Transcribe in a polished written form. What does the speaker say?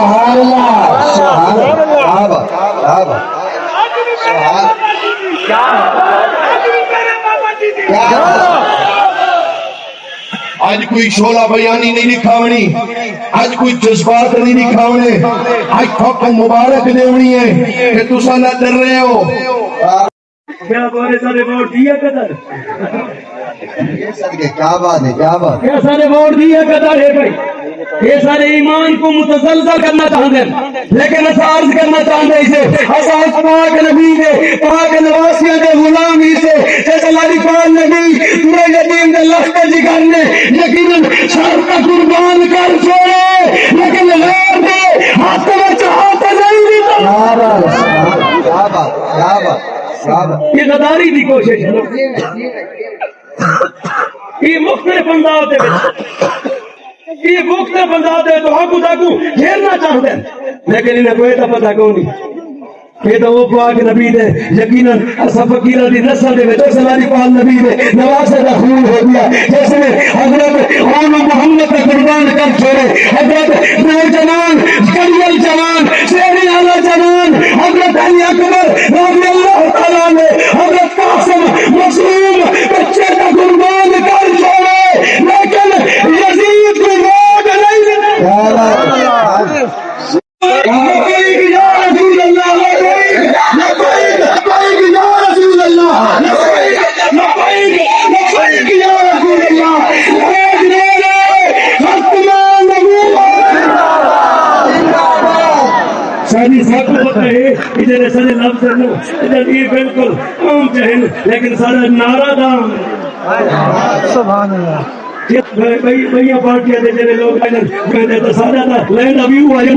सुभान अल्लाह, सुभान अल्लाह, क्या बात, आज कोई शोला बयानी नहीं दिखावनी, आज कोई जज्बात नहीं दिखावने, आज आपको मुबारक देवनी है कि तुसा ना डर रहे हो। क्या बोले सारे वोट दिया कदर, क्या बात है, क्या बात। क्या सारे वोट दिया कदर है भाई। ये सारे ईमान को मुतसलसल करना चाहते हैं, लेकिन अर्ज करना चाहते इसे असास पाक नबी दे पाक नवासिया के गुलामी से अल्लाह पाक नबी पूरे यतीम दे लश्कर जिगर ने यकीनन सर का कुर्बान कर छोड़े, लेकिन गैर दे हाथ में चाहते नहीं दी। क्या बात, क्या बात, क्या बात। ये गदारी की कोशिश है, ये मुख्तलिफ अंदाज दे विच ये मुख्तलिफ अंदाज है तो हाकू दाकू घेरना चाहते हैं, लेकिन इन्हें कोई तो पता कौन नहीं। ये तो वो पाक नबी ने यकीनन असा फकीरा दी नस्ल दे विच सलारी पाक नबी ने नवासे दा खून हो गया, जिसने हजरत ओम मोहम्मद का कुर्बान कर छोड़े। हजरत नौजवान करियल जवान शेर आला जवान हजरत अली अकबर रज़ी अल्लाह तआला ने हजरत कासिम मासूम बच्चे का कुर्बान कर छोड़े, लेकिन यजीद को वोट नहीं बिल्कुल आम जहन, लेकिन सारा नारा दाम भैया पार्टियां दे जेरे लोग कहते तो सारा लैंड व्यू आ जाए।